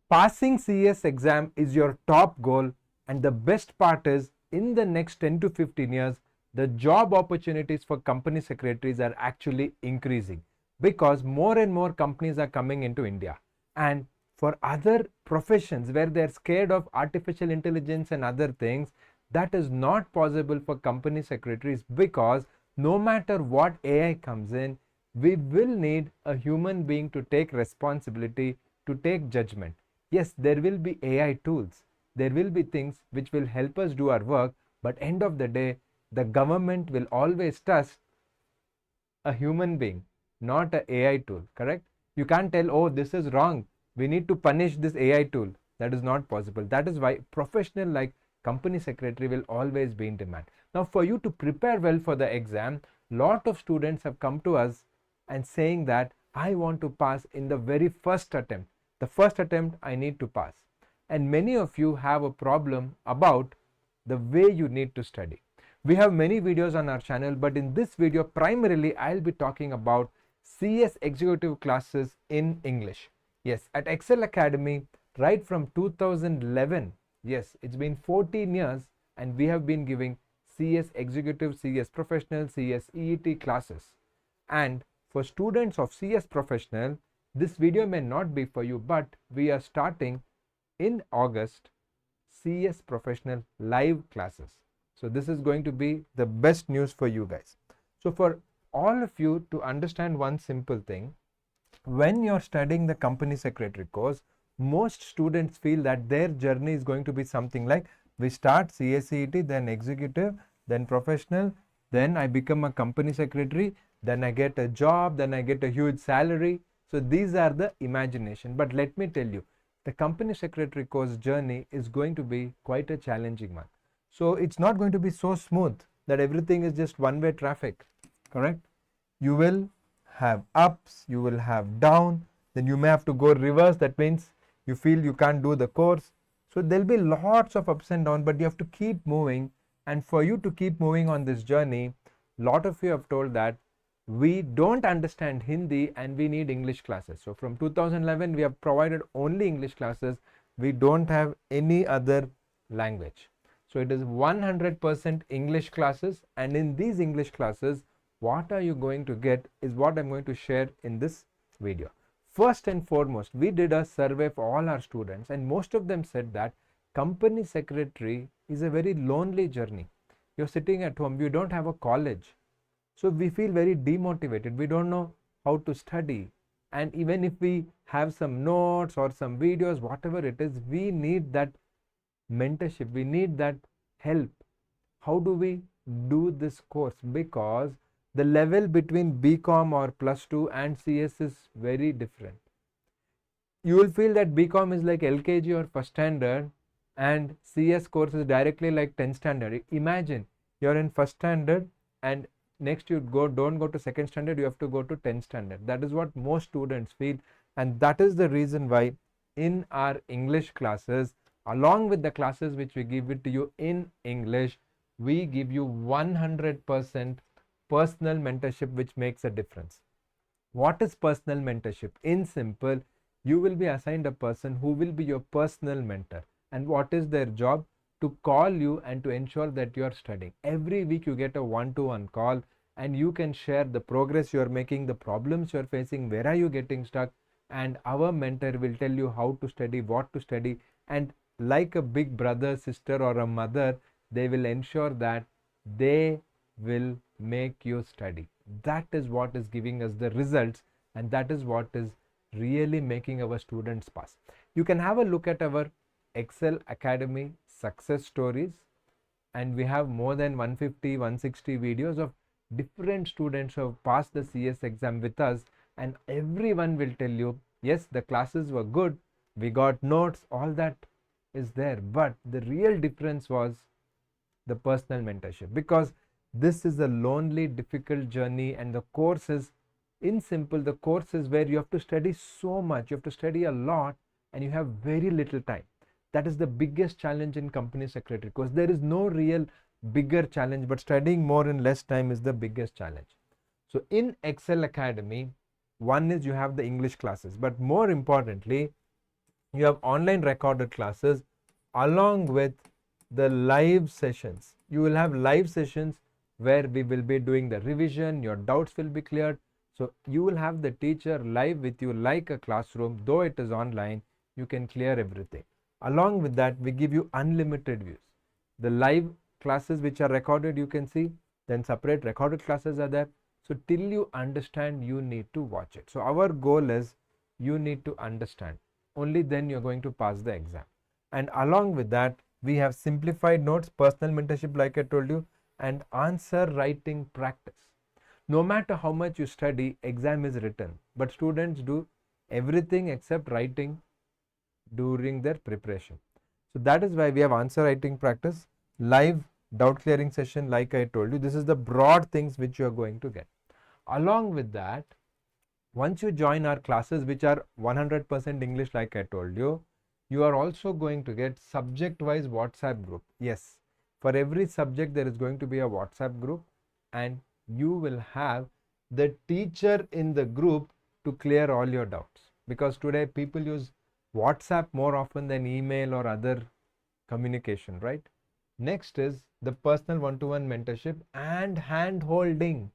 Passing CS exam is your top goal, and the best part is in the next 10 to 15 years, the job opportunities for company secretaries are actually increasing because more and more companies are coming into India. And for other professions where they're scared of artificial intelligence and other things, that is not possible for company secretaries because no matter what AI comes in, we will need a human being to take responsibility, to take judgment. Yes, there will be AI tools, there will be things which will help us do our work, but end of the day, the government will always trust a human being, not a AI tool, correct? You can't tell, oh, this is wrong, we need to punish this AI tool. That is not possible. That is why professional like company secretary will always be in demand. Now for you to prepare well for the exam, lot of students have come to us and saying that I want to pass in the very first attempt. The first attempt I need to pass. And many of you have a problem about the way you need to study. We have many videos on our channel, but in this video primarily I'll be talking about CS executive classes in English. Yes, at Ekcel Academy, right from 2011, yes, it's been 14 years and we have been giving CS executive, CS professional, CS EET classes. And for students of CS professional, this video may not be for you, but we are starting in August CS professional live classes. So this is going to be the best news for you guys. So for all of you to understand one simple thing, when you're studying the company secretary course, most students feel that their journey is going to be something like we start CSEET, then executive, then professional, then I become a company secretary, then I get a job, then I get a huge salary. So these are the imagination. But let me tell you, the company secretary course journey is going to be quite a challenging one. So it's not going to be so smooth that everything is just one-way traffic, correct? You will have ups, you will have down, then you may have to go reverse. That means you feel you can't do the course. So there'll be lots of ups and downs, but you have to keep moving. And for you to keep moving on this journey, lot of you have told that we don't understand Hindi and we need English classes. So from 2011, we have provided only English classes. We don't have any other language. So it is 100% English classes, and in these English classes, what are you going to get is what I'm going to share in this video. First and foremost, we did a survey for all our students, and most of them said that company secretary is a very lonely journey. You're sitting at home, you don't have a college. So we feel very demotivated. We don't know how to study. And even if we have some notes or some videos, whatever it is, we need that mentorship, we need that help. How do we do this course? Because the level between BCom or +2 and CS is very different. You will feel that BCom is like LKG or first standard and CS course is directly like 10th standard. Imagine you're in first standard and next you don't go to second standard, you have to go to 10th standard. That is what most students feel, and that is the reason why in our English classes, along with the classes which we give it to you in English, we give you 100% personal mentorship, which makes a difference. What is personal mentorship? In simple, you will be assigned a person who will be your personal mentor. And what is their job? To call you and to ensure that you are studying. Every week you get a one-to-one call and you can share the progress you are making, the problems you are facing, where are you getting stuck, and our mentor will tell you how to study, what to study, and like a big brother, sister or a mother, they will ensure that they will make you study. That is what is giving us the results, and that is what is really making our students pass. You can have a look at our Ekcel Academy success stories, and we have more than 150 160 videos of different students who have passed the CS exam with us, and everyone will tell you, yes, the classes were good, we got notes, all that is there, but the real difference was the personal mentorship, because this is a lonely, difficult journey, and the course is in simple, the course is where you have to study so much, you have to study a lot, and you have very little time. That is the biggest challenge in company secretary course. There is no real bigger challenge, but studying more in less time is the biggest challenge. So in Ekcel Academy, one is you have the English classes, but more importantly, you have online recorded classes along with the live sessions. You will have live sessions where we will be doing the revision, your doubts will be cleared. So you will have the teacher live with you like a classroom, though it is online, you can clear everything. Along with that, we give you unlimited views. The live classes which are recorded, you can see, then separate recorded classes are there. So till you understand, you need to watch it. So our goal is you need to understand. Only then you're going to pass the exam. And along with that, we have simplified notes, personal mentorship, like I told you, and answer writing practice. No matter how much you study, exam is written, but students do everything except writing during their preparation. So that is why we have answer writing practice, live doubt clearing session, like I told you. This is the broad things which you are going to get. Along with that, once you join our classes, which are 100% English, like I told you, you are also going to get subject wise WhatsApp group. Yes, for every subject there is going to be a WhatsApp group, and you will have the teacher in the group to clear all your doubts, because today people use WhatsApp more often than email or other communication, right? Next is the personal one-to-one mentorship and hand holding.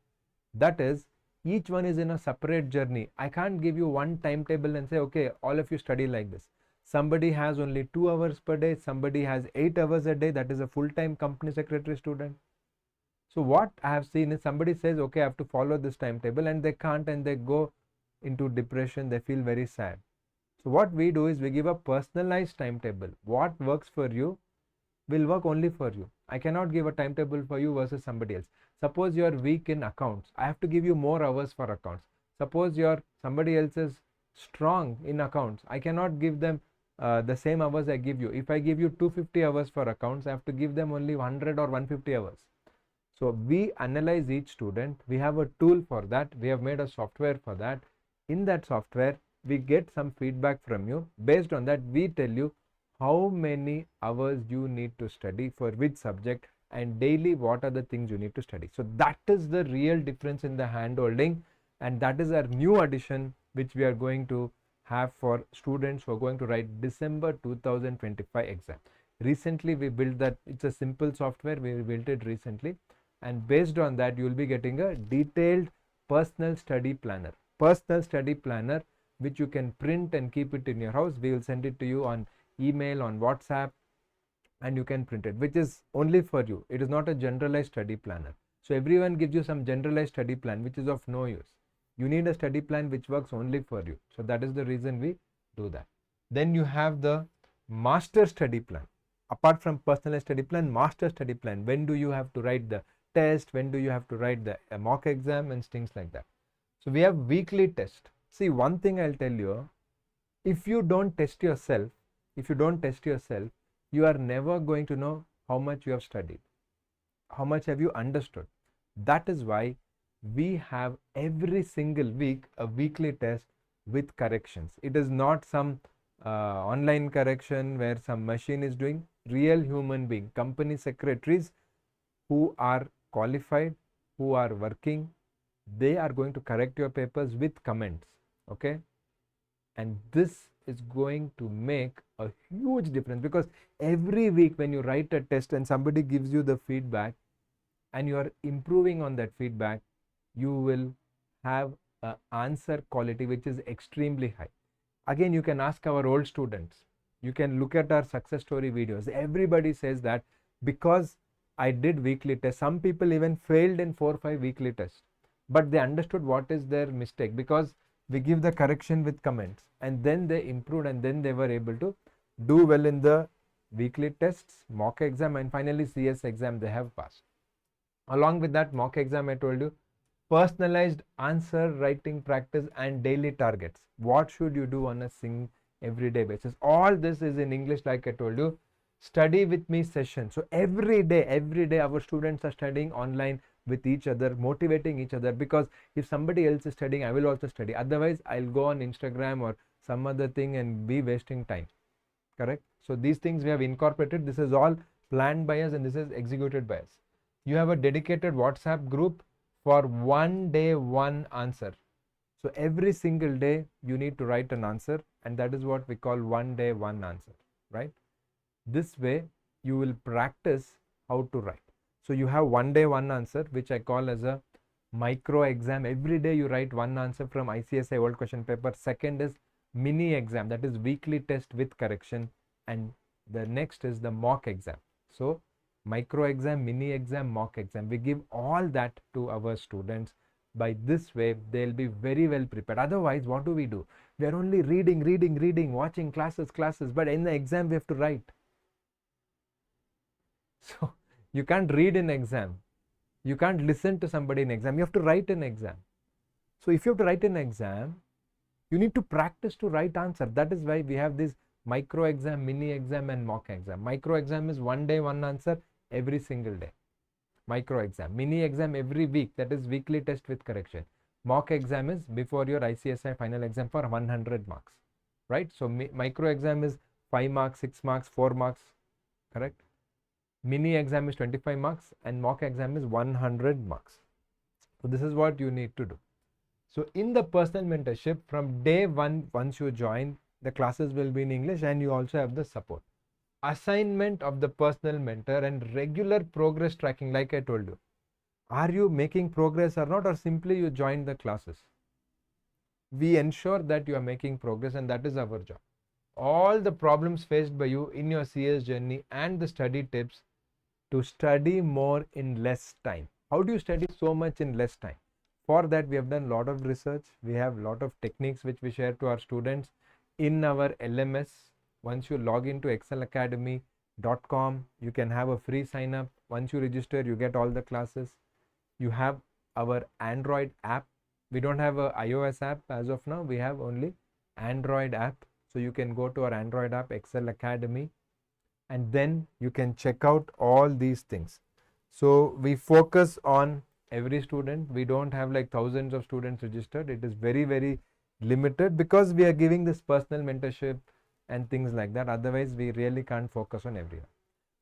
That is, each one is in a separate journey. I can't give you one timetable and say, okay, all of you study like this. Somebody has only 2 hours per day, somebody has 8 hours a day, that is a full-time company secretary student. So what I have seen is somebody says, okay, I have to follow this timetable, and they can't, and they go into depression, they feel very sad. So what we do is we give a personalized timetable. What works for you will work only for you. I cannot give a timetable for you versus somebody else. Suppose you are weak in accounts, I have to give you more hours for accounts. Suppose somebody else is strong in accounts, I cannot give them the same hours I give you. If I give you 250 hours for accounts, I have to give them only 100 or 150 hours. So we analyze each student. We have a tool for that. We have made a software for that. In that software, we get some feedback from you. Based on that, we tell you how many hours you need to study for which subject, and daily what are the things you need to study. So that is the real difference in the hand holding, and that is our new addition which we are going to have for students who are going to write December 2025 exam. Recently we built that. It's a simple software, we built it recently, and based on that you will be getting a detailed personal study planner which you can print and keep it in your house. We will send it to you on email, on WhatsApp, and you can print it, which is only for you. It is not a generalized study planner. So everyone gives you some generalized study plan which is of no use. You need a study plan which works only for you. So that is the reason we do that. Then you have the master study plan. Apart from personalized study plan, master study plan. When do you have to write the test? When do you have to write the mock exam and things like that? So we have weekly test. See, one thing I'll tell you, if you don't test yourself, you are never going to know how much you have studied, how much have you understood. That is why we have every single week a weekly test with corrections. It is not some online correction where some machine is doing. Real human being, company secretaries who are qualified, who are working, they are going to correct your papers with comments. Okay, and this is going to make a huge difference, because every week when you write a test and somebody gives you the feedback and you are improving on that feedback, you will have an answer quality which is extremely high. Again, you can ask our old students, you can look at our success story videos. Everybody says that because I did weekly tests, some people even failed in 4 or 5 weekly tests, but they understood what is their mistake, because we give the correction with comments, and then they improved, and then they were able to do well in the weekly tests, mock exam, and finally CS exam they have passed. Along with that mock exam, I told you, personalized answer writing practice and daily targets. What should you do on a everyday basis? All this is in English, like I told you. Study with me session. So every day our students are studying online with each other, motivating each other, because if somebody else is studying, I will also study. Otherwise, I'll go on Instagram or some other thing and be wasting time. Correct? So these things we have incorporated. This is all planned by us and this is executed by us. You have a dedicated WhatsApp group for one day, one answer. So every single day you need to write an answer. and that is what we call one day, one answer, right? This way you will practice how to write. So you have one day, one answer, which I call as a micro exam. Every day you write one answer from ICSI old question paper. Second is mini exam, that is weekly test with correction, and the next is the mock exam. So micro exam, mini exam, mock exam, we give all that to our students. By this way they'll be very well prepared. Otherwise, what do? We are only reading, watching classes, but in the exam we have to write. So you can't read in exam, you can't listen to somebody in exam, you have to write in exam. So if you have to write in exam, you need to practice to write answer. That is why we have this micro exam, mini exam, and mock exam. Micro exam is one day, one answer every single day. Micro exam. Mini exam every week, that is weekly test with correction. Mock exam is before your ICSI final exam for 100 marks, right? So micro exam is 5 marks, 6 marks, 4 marks, correct? Mini exam is 25 marks and mock exam is 100 marks. So this is what you need to do. So in the personal mentorship, from day one, once you join, the classes will be in English and you also have the support. Assignment of the personal mentor and regular progress tracking, like I told you. Are you making progress or not, or simply you join the classes? We ensure that you are making progress, and that is our job. All the problems faced by you in your CS journey and the study tips to study more in less time. How do you study so much in less time? For that, we have done a lot of research. We have a lot of techniques which we share to our students in our LMS. Once you log into excelacademy.com, you can have a free sign up. Once you register, you get all the classes. You have our Android app. We don't have a iOS app as of now. We have only Android app. So you can go to our Android app, Excel Academy, and then you can check out all these things. So we focus on every student. We don't have like thousands of students registered. It is very, very limited because we are giving this personal mentorship and things like that. Otherwise, we really can't focus on everyone.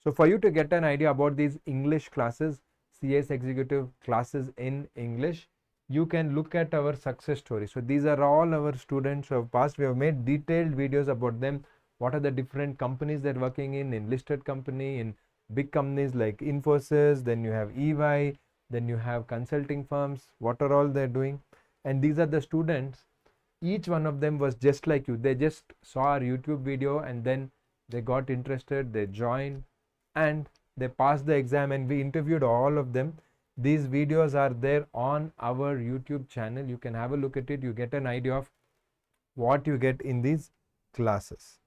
So for you to get an idea about these English classes, CS executive classes in English, you can look at our success story. So these are all our students who have passed. We have made detailed videos about them. What are the different companies they're working in listed company, in big companies like Infosys, then you have EY, then you have consulting firms, what are all they're doing. And these are the students. Each one of them was just like you. They just saw our YouTube video and then they got interested, they joined and they passed the exam, and we interviewed all of them. These videos are there on our YouTube channel. You can have a look at it. You get an idea of what you get in these classes.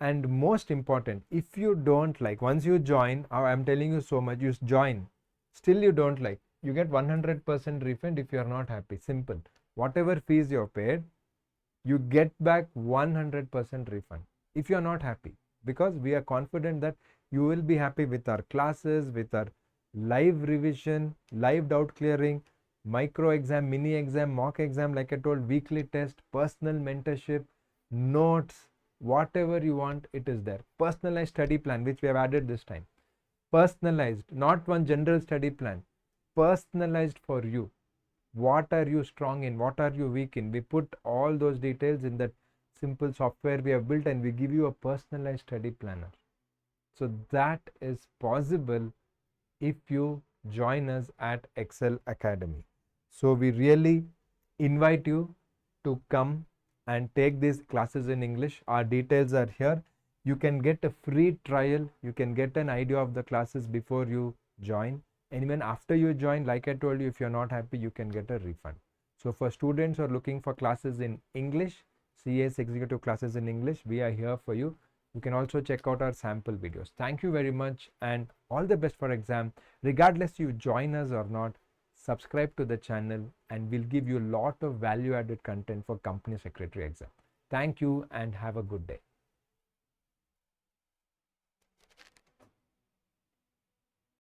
And most important, if you don't like, once you join, I'm telling you so much, you join, still you don't like, you get 100% refund if you are not happy. Simple. Whatever fees you have paid, you get back 100% refund if you are not happy, because we are confident that you will be happy with our classes, with our live revision, live doubt clearing, micro exam, mini exam, mock exam, like I told, weekly test, personal mentorship, notes, whatever you want, it is there. Personalized study plan, which we have added this time. Personalized, not one general study plan, personalized for you. What are you strong in? What are you weak in? We put all those details in that simple software we have built, and we give you a personalized study planner. So that is possible if you join us at Excel Academy. So we really invite you to come and take these classes in English. Our details are here. You can get a free trial. You can get an idea of the classes before you join. And even after you join, like I told you, if you're not happy, you can get a refund. So for students who are looking for classes in English, CS executive classes in English, we are here for you. You can also check out our sample videos. Thank you very much and all the best for exam. Regardless you join us or not, subscribe to the channel and we'll give you a lot of value added content for company secretary exam. Thank you and have a good day.